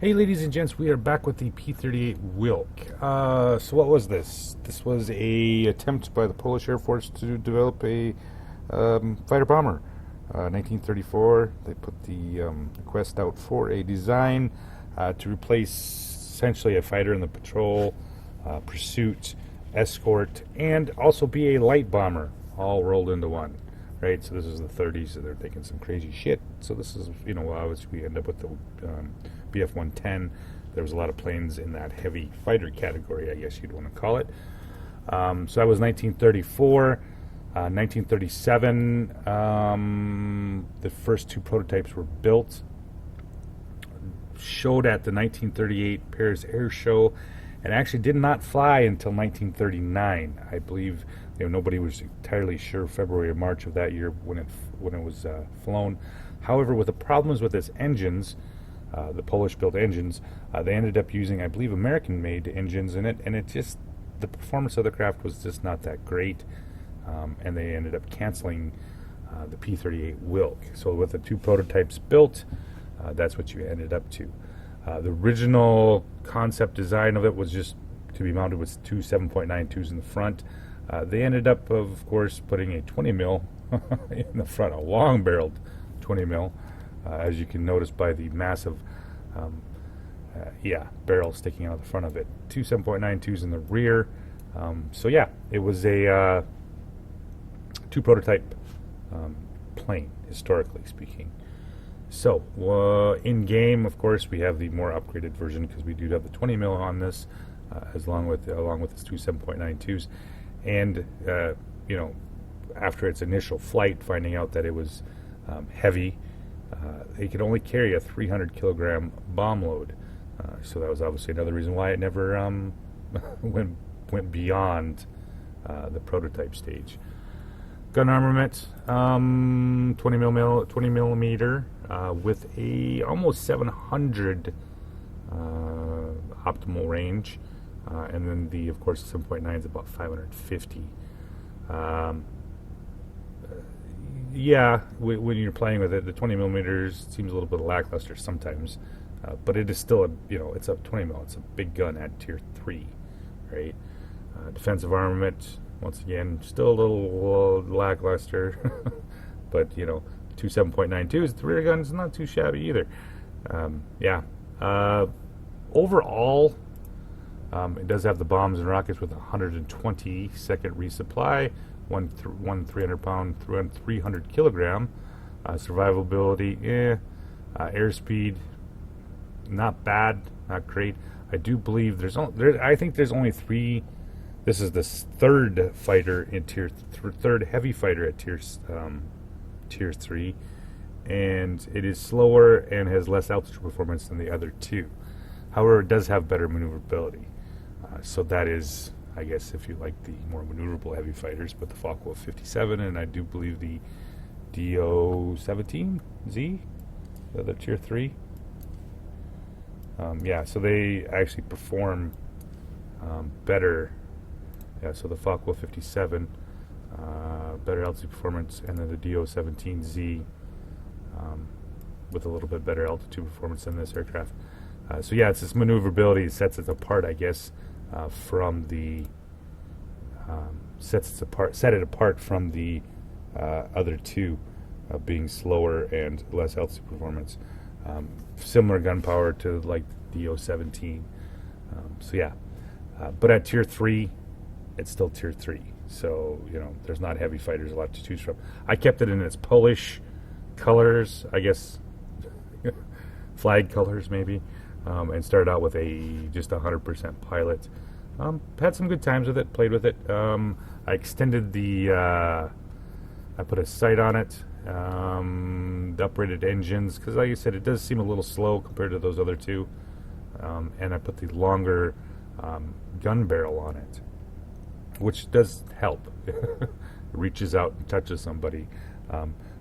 Hey, ladies and gents, we are back with the P-38 Wilk. So what was this? This was a attempt by the Polish Air Force to develop a fighter bomber. 1934, they put the request out for a design to replace essentially a fighter in the patrol, pursuit, escort, and also be a light bomber, all rolled into one. Right, so this is the 30s, so they're thinking some crazy shit. So this is, obviously we end up with the BF-110. There was a lot of planes in that heavy fighter category, I guess you'd want to call it. So that was 1934. 1937, the first two prototypes were built. Showed at the 1938 Paris Air Show, and actually did not fly until 1939, I believe. Nobody was entirely sure February or March of that year when it was flown. However, with the problems with its engines, the Polish-built engines, they ended up using, I believe, American-made engines in it, and the performance of the craft was just not that great, and they ended up canceling the P-38 Wilk. So with the two prototypes built, that's what you ended up to. The original concept design of it was just to be mounted with two 7.92s in the front. They ended up, of course, putting a 20 mil in the front, a long-barreled 20 mil, as you can notice by the massive, barrel sticking out the front of it. Two 7.92s in the rear. So yeah, it was a two prototype plane, historically speaking. So in game, of course, we have the more upgraded version because we do have the 20 mil on this, along with its two 7.92s. And, after its initial flight, finding out that it was heavy, it could only carry a 300 kilogram bomb load. So that was obviously another reason why it never went beyond the prototype stage. Gun armament, 20 millimeter, with a almost 700 optimal range. And then of course, 7.9 is about 550. When you're playing with it, the 20 millimeters seems a little bit lackluster sometimes, but it is still it's a 20 mil. It's a big gun at tier 3, right? Defensive armament, once again, still a little lackluster, but two 7.92s. The rear gun's not too shabby either. Overall. It does have the bombs and rockets with 120 second resupply, one 300-pound, 300 kilogram. Survivability, airspeed, not bad, not great. I do believe I think there's only 3. This is the third fighter in third heavy fighter at tier 3, and it is slower and has less altitude performance than the other two. However, it does have better maneuverability. So that is, I guess, if you like the more maneuverable heavy fighters, but the Focke-Wulf 57, and I do believe the Do-17Z, the other tier 3. So they actually perform better. Yeah, so the Focke-Wulf 57, better altitude performance, and then the Do-17Z with a little bit better altitude performance than this aircraft. It's this maneuverability that sets it apart, I guess, from the set it apart from the other two, being slower and less altitude performance. Similar gun power to like the Do-17. But at tier 3, it's still tier 3. So there's not heavy fighters a lot to choose from. I kept it in its Polish colors, I guess, flag colors maybe. And started out with just 100% pilot. Had some good times with it, played with it. I extended I put a sight on it, the upgraded engines, because like I said, it does seem a little slow compared to those other two. And I put the longer gun barrel on it, which does help. It reaches out and touches somebody.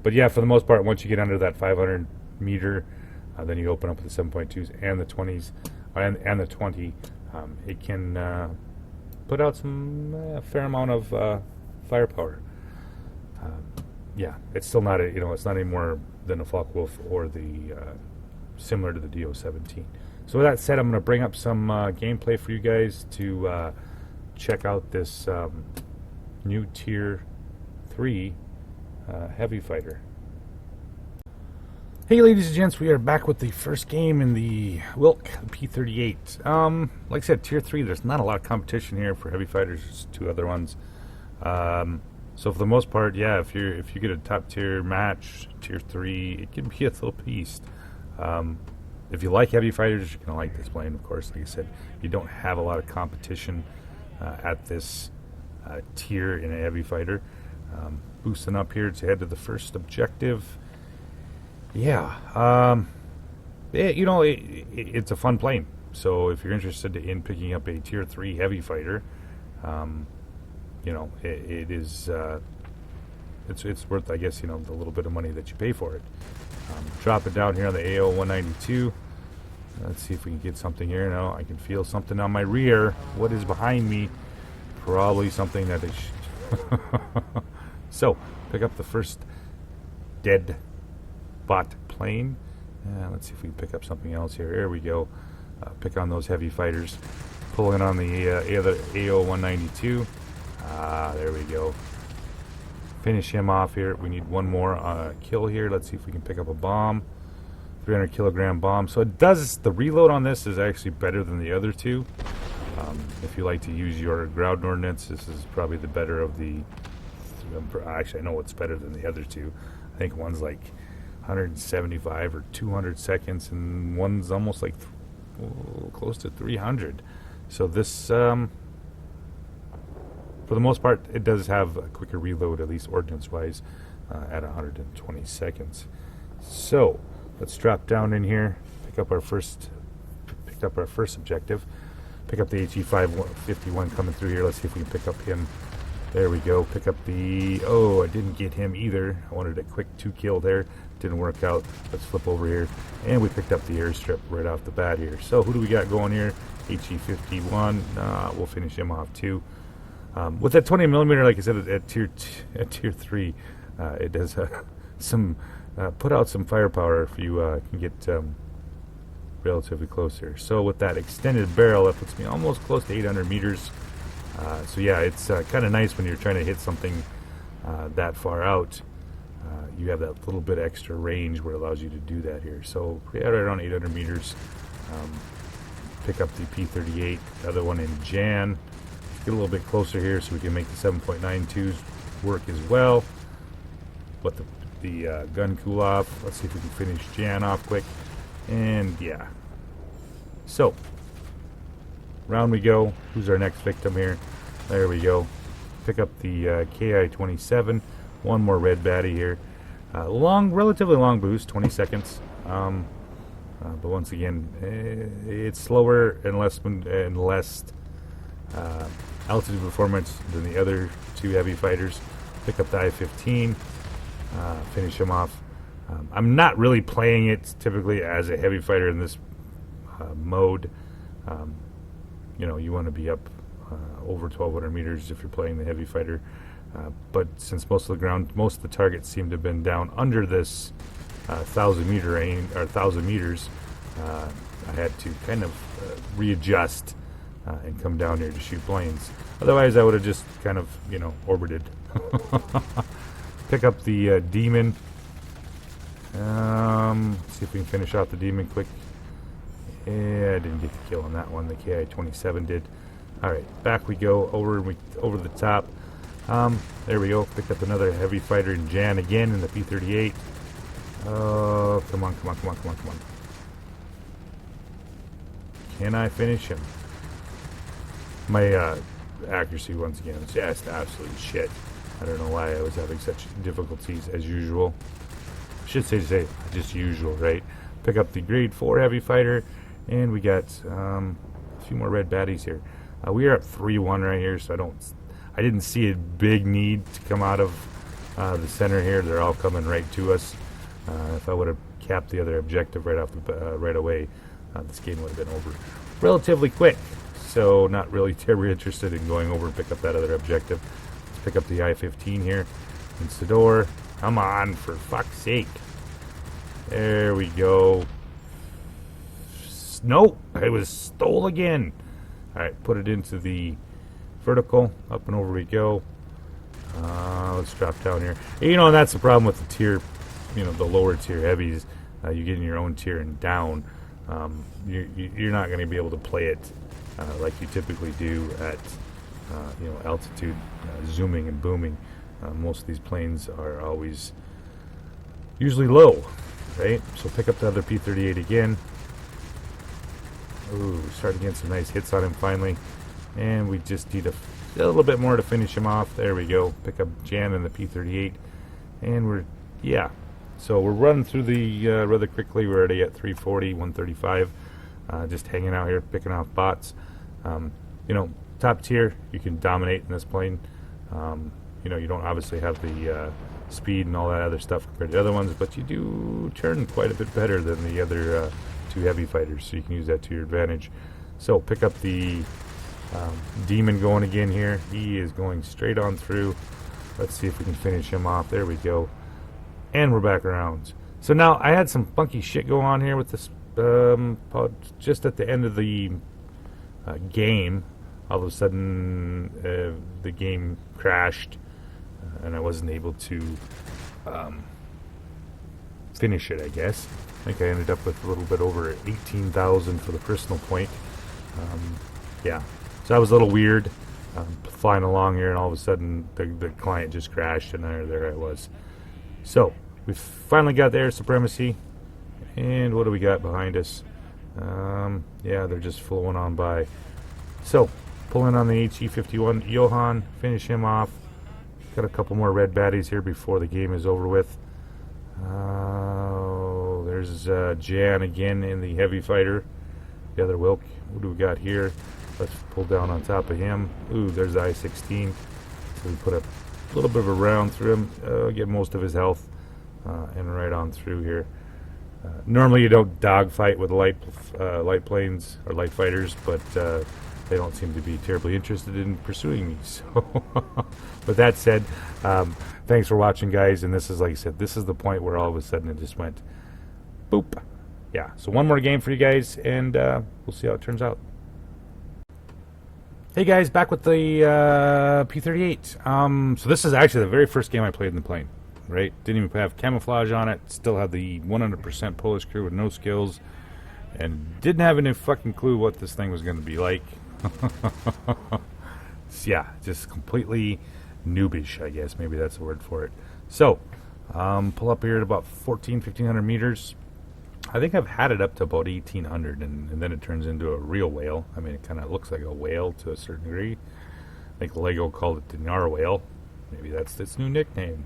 But yeah, for the most part, once you get under that 500 meter, then you open up with the 7.2s and the 20s, and the 20. It can put out a fair amount of firepower. It's still not it's not any more than a Focke-Wulf or the similar to the Do-17. So with that said, I'm going to bring up some gameplay for you guys to check out this new Tier 3 heavy fighter. Hey ladies and gents, we are back with the first game in the Wilk, the P-38. Like I said, Tier 3, there's not a lot of competition here for heavy fighters. There's 2 other ones. So for the most part, yeah, if you get a top tier match, Tier 3, it can be a little beast. If you like heavy fighters, you're going to like this plane, of course. Like I said, you don't have a lot of competition at this tier in a heavy fighter. Boosting up here to head to the first objective. Yeah, you know, it's a fun plane. So if you're interested in picking up a Tier 3 heavy fighter, you know, it is, it's worth, I guess, you know, the little bit of money that you pay for it. Drop it down here on the AO-192. Let's see if we can get something here. No, I can feel something on my rear. What is behind me? Probably something that is... So, pick up the first dead bot plane. Let's see if we can pick up something else here. There we go. Pick on those heavy fighters. Pulling on the AO-192. There we go. Finish him off here. We need one more kill here. Let's see if we can pick up a bomb. 300 kilogram bomb. So it does, the reload on this is actually better than the other 2. If you like to use your ground ordnance, this is probably the better of the... Actually, I know it's better than the other 2. I think one's like 175 or 200 seconds, and one's almost like close to 300. So this... for the most part, it does have a quicker reload, at least ordnance-wise, at 120 seconds. So let's drop down in here, pick up our first objective. Pick up the HE-551 coming through here. Let's see if we can pick up him. There we go. Pick up the... Oh, I didn't get him either. I wanted a quick 2 kill there. Didn't work out. Let's flip over here. And we picked up the airstrip right off the bat here. So who do we got going here? HE-51. We'll finish him off too. With that 20 millimeter, like I said, at tier 3, it does put out some firepower if you can get relatively close here. So with that extended barrel, that puts me almost close to 800 meters. So yeah, it's kind of nice when you're trying to hit something that far out. You have that little bit extra range where it allows you to do that here. So yeah, right around 800 meters. Pick up the P-38, the other one in Jan. Get a little bit closer here so we can make the 7.92s work as well. Let the gun cool off. Let's see if we can finish Jan off quick. And yeah. So, round we go. Who's our next victim here? There we go. Pick up the KI-27. One more red baddie here. Relatively long boost, 20 seconds. But once again, it's slower and less altitude performance than the other 2 heavy fighters. Pick up the I-15, finish him off. I'm not really playing it typically as a heavy fighter in this mode. You know, you want to be up over 1,200 meters if you're playing the heavy fighter. But since most of the targets seem to have been down under this 1,000 meter range, or 1,000 meters, I had to kind of readjust and come down here to shoot planes. Otherwise, I would have just kind of, you know, orbited. Pick up the Demon. See if we can finish off the Demon quick. Yeah, I didn't get the kill on that one. The KI-27 did. All right, back we go over the top. There we go. Picked up another heavy fighter in Jan again in the P-38. Oh, come on. Can I finish him? My accuracy, once again, is just absolute shit. I don't know why I was having such difficulties as usual. I should say just usual, right? Pick up the grade 4 heavy fighter, and we got a few more red baddies here. We are at 3-1 right here, so I didn't see a big need to come out of the center here. They're all coming right to us. If I would have capped the other objective right away, this game would have been over relatively quick. So not really terribly interested in going over and pick up that other objective. Let's pick up the I-15 here in Sador. Come on, for fuck's sake. There we go. No, it was stole again. All right, put it into the vertical. Up and over we go. Let's drop down here. You know, and that's the problem with the tier, you know, the lower tier heavies. You get in your own tier and down. You're not going to be able to play it like you typically do at you know, altitude, zooming and booming. Most of these planes are always usually low, right? So pick up the other P-38 again. Ooh, starting to get some nice hits on him finally. And we just need a little bit more to finish him off. There we go. Pick up Jan and the P-38. And we're, yeah. So we're running through the rather quickly. We're already at 340, 135. Just hanging out here, picking off bots. You know, top tier, you can dominate in this plane. You know, you don't obviously have the speed and all that other stuff compared to other ones, but you do turn quite a bit better than the other two heavy fighters, so you can use that to your advantage. So pick up the Demon going again here. He is going straight on through. Let's see if we can finish him off. There we go. And we're back around. So now I had some funky shit go on here with this. Just at the end of the game, all of a sudden the game crashed, and I wasn't able to finish it, I guess. I think I ended up with a little bit over 18,000 for the personal point. Yeah, so that was a little weird. Flying along here, and all of a sudden the client just crashed, and there I was. So we finally got the air supremacy, and what do we got behind us? Yeah, they're just flowing on by. So pulling on the HE-51 Johan, finish him off. Got a couple more red baddies here before the game is over with. There's Jan again in the heavy fighter. The other Wilk. What do we got here? Let's pull down on top of him. Ooh, there's the I-16. So we put a little bit of a round through him, get most of his health, and right on through here. Normally you don't dogfight with light planes or light fighters, but they don't seem to be terribly interested in pursuing me. So, with that said, thanks for watching, guys. And this is, like I said, this is the point where all of a sudden it just went boop. Yeah, so one more game for you guys, and we'll see how it turns out. Hey guys, back with the P-38. So this is actually the very first game I played in the plane, right? Didn't even have camouflage on it. Still had the 100% Polish crew with no skills, and didn't have any fucking clue what this thing was going to be like. Yeah, just completely noobish, I guess. Maybe that's the word for it. So, pull up here at about 1,500 meters. I think I've had it up to about 1,800, and then it turns into a real whale. I mean, it kind of looks like a whale to a certain degree. I think Lego called it the narwhale. Maybe that's its new nickname.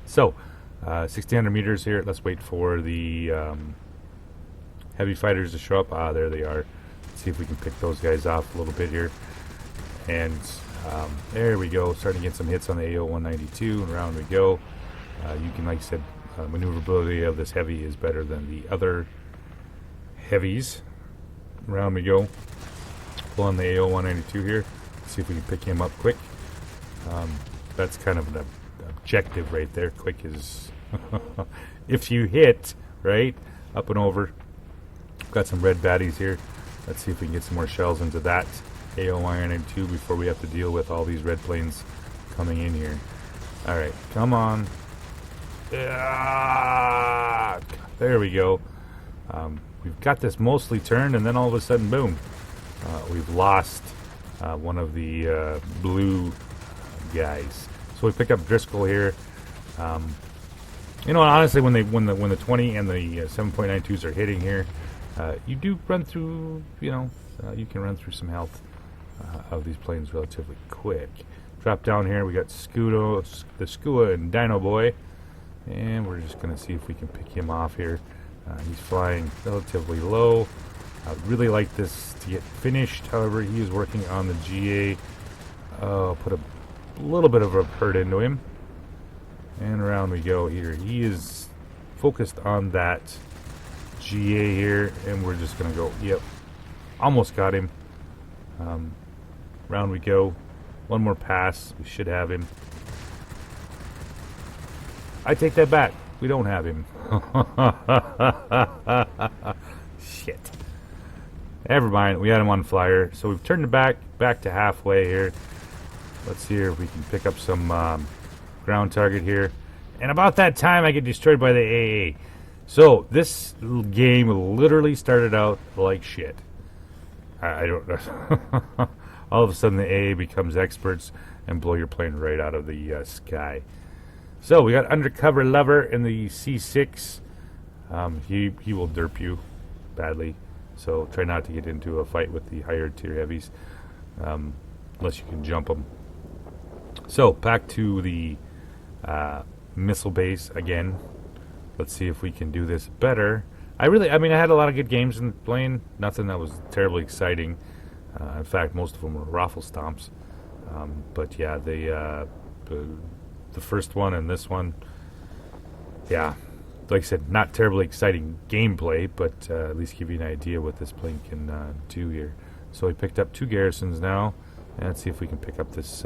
So, 1,600 meters here. Let's wait for the heavy fighters to show up. Ah, there they are. Let's see if we can pick those guys off a little bit here. And there we go. Starting to get some hits on the AO-192, and around we go. You can, like I said, maneuverability of this heavy is better than the other heavies. Around we go. Pull on the AO-192 here. See if we can pick him up quick. That's kind of an objective right there. Quick is if you hit, right? Up and over. Got some red baddies here. Let's see if we can get some more shells into that AO-192 before we have to deal with all these red planes coming in here. Alright, come on. Ah, there we go. We've got this mostly turned, and then all of a sudden, boom, we've lost one of the blue guys. So we pick up Driscoll here. You know, honestly, when the 20 and the 7.92s are hitting here, you do run through. You know, you can run through some health of these planes relatively quick. Drop down here. We got Scudo, the Skua, and Dino Boy. And we're just going to see if we can pick him off here. He's flying relatively low. I'd really like this to get finished. However, he is working on the GA. Put a little bit of a hurt into him. And around we go here. He is focused on that GA here. And we're just going to go, yep. Almost got him. Round we go. One more pass. We should have him. I take that back. We don't have him. Shit. Never mind. We had him on flyer. So we've turned it back to halfway here. Let's see here if we can pick up some ground target here. And about that time, I get destroyed by the AA. So this game literally started out like shit. I don't know. All of a sudden, the AA becomes experts and blow your plane right out of the sky. So we got Undercover Lover in the C6. He will derp you badly. So try not to get into a fight with the higher tier heavies unless you can jump them. So back to the missile base again. Let's see if we can do this better. I had a lot of good games in playing. Nothing that was terribly exciting. In fact, most of them were raffle stomps. But yeah, the first one and this one, yeah, like I said, not terribly exciting gameplay, but at least give you an idea what this plane can do here. So we picked up 2 garrisons now, and let's see if we can pick up this.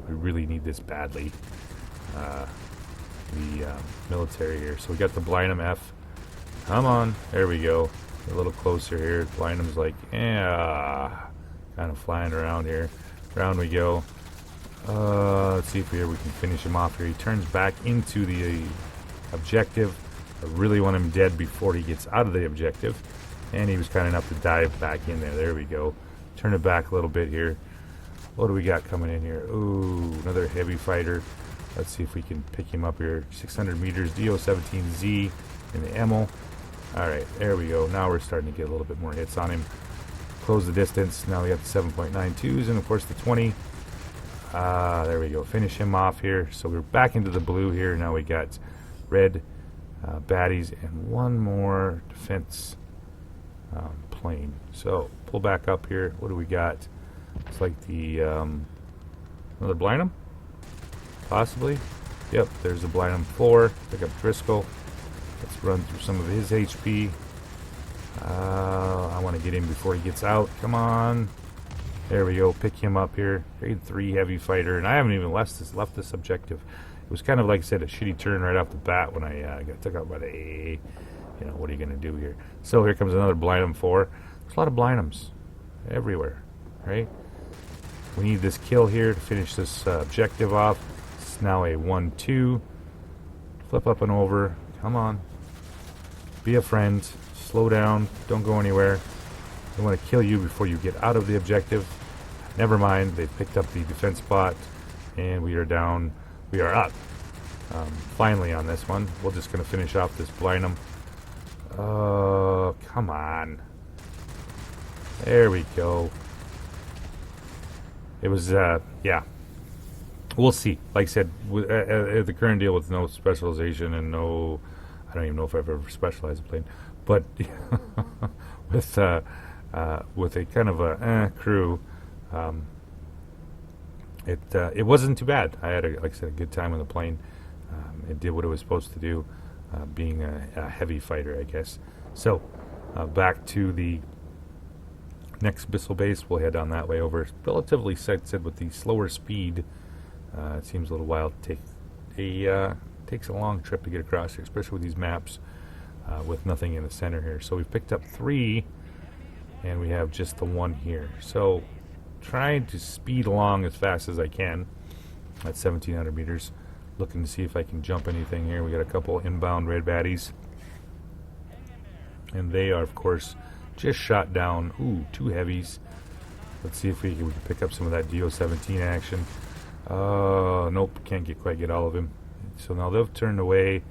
We really need this badly. The military here. So we got the Blenheim F. Come on, there we go. A little closer here. Blenheim's like, kind of flying around here. Round we go. Let's see if we can finish him off here. He turns back into the objective. I really want him dead before he gets out of the objective. And he was kind enough to dive back in there. There we go. Turn it back a little bit here. What do we got coming in here? Ooh, another heavy fighter. Let's see if we can pick him up here. 600 meters, DO-17Z in the EML. Alright, there we go. Now we're starting to get a little bit more hits on him. Close the distance. Now we got the 7.92s and of course the 20. There we go. Finish him off here. So we're back into the blue here. Now we got red baddies and one more defense plane. So pull back up here. What do we got? It's like the another Blenheim? Possibly. Yep, there's the Blenheim 4. Pick up Driscoll. Let's run through some of his HP. I want to get him before he gets out. Come on. There we go. Pick him up here. Grade 3 heavy fighter. And I haven't even left this objective. It was kind of, like I said, a shitty turn right off the bat when I got took out by the AA. You know, what are you going to do here? So here comes another Blenheim 4. There's a lot of Blenheims everywhere, right? We need this kill here to finish this objective off. It's now a 1-2. Flip up and over. Come on. Be a friend. Slow down. Don't go anywhere. They want to kill you before you get out of the objective. Never mind. They picked up the defense spot. And we are down. We are up. Finally on this one. We're just going to finish off this Blenheim. Come on. There we go. It was, yeah. We'll see. Like I said, the current deal with no specialization and no... I don't even know if I've ever specialized a plane. But with a kind of a crew, it wasn't too bad. I had, like I said, a good time on the plane. It did what it was supposed to do, being a heavy fighter, I guess. So, back to the next missile base. We'll head on that way over. Relatively said with the slower speed. It seems a little while to take takes a long trip to get across here, especially with these maps with nothing in the center here. So we've picked up 3 and we have just the 1 here. So trying to speed along as fast as I can at 1700 meters. Looking to see if I can jump anything here. We got a couple inbound red baddies. And they are, of course, just shot down. Ooh, 2 heavies. Let's see if we can pick up some of that DO-17 action. Nope, can't quite get all of him. So now they've turned away.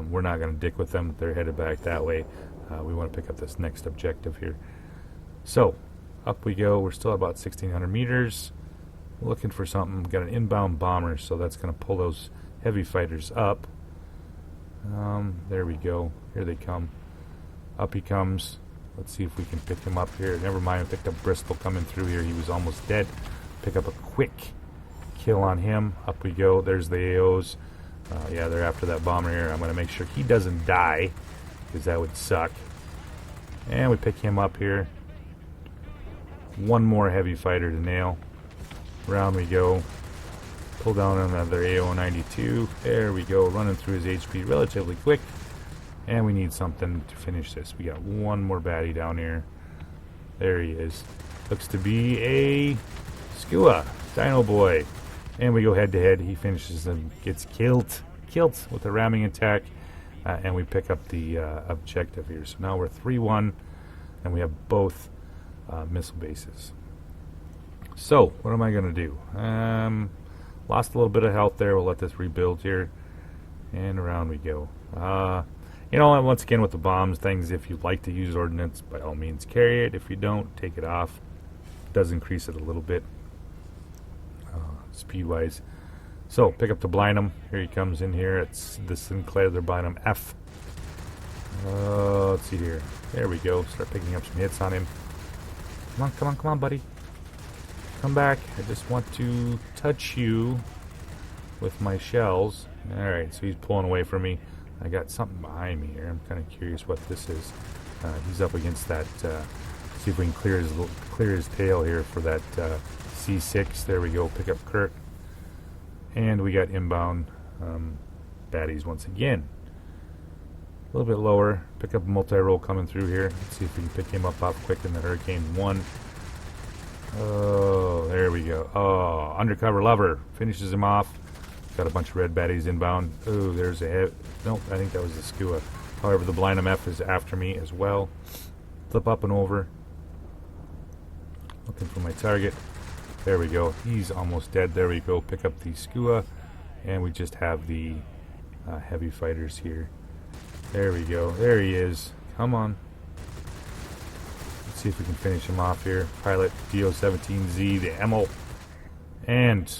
We're not going to dick with them. They're headed back that way. We want to pick up this next objective here. So, up we go. We're still about 1,600 meters. Looking for something. Got an inbound bomber, so that's going to pull those heavy fighters up. There we go. Here they come. Up he comes. Let's see if we can pick him up here. Never mind, I picked up Bristol coming through here. He was almost dead. Pick up a quick kill on him. Up we go. There's the AOs. Yeah, they're after that bomber here. I'm going to make sure he doesn't die, because that would suck. And we pick him up here. One more heavy fighter to nail. Round we go. Pull down another AO-92. There we go. Running through his HP relatively quick. And we need something to finish this. We got one more baddie down here. There he is. Looks to be a Skua, Dino Boy. And we go head to head. He finishes and gets killed with a ramming attack. And we pick up the objective here. So now we're 3-1, and we have both missile bases. So, what am I going to do? Lost a little bit of health there. We'll let this rebuild here. And around we go. You know, and once again with the bombs things, if you like to use ordnance, by all means carry it. If you don't, take it off. It does increase it a little bit, speed-wise. So, pick up the Blinum. Here he comes in here. It's the Sinclair, the Blinum F. Let's see here. There we go. Start picking up some hits on him. Come on, buddy. Come back. I just want to touch you with my shells. Alright, so he's pulling away from me. I got something behind me here. I'm kind of curious what this is. He's up against that. See if we can clear his tail here for that C6. There we go. Pick up Kurt. And we got inbound baddies once again. A little bit lower. Pick up a multi-roll coming through here. Let's see if we can pick him up quick in the Hurricane 1. Oh, there we go. Oh, Undercover Lover. Finishes him off. Got a bunch of red baddies inbound. Oh, there's a... Nope, I think that was the Skua. However, the Blinum F is after me as well. Flip up and over. Looking for my target. There we go. He's almost dead. There we go. Pick up the Skua. And we just have the heavy fighters here. There we go. There he is. Come on. Let's see if we can finish him off here. Pilot DO-17Z, the Emil. And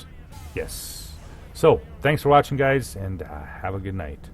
yes. So, thanks for watching, guys, and have a good night.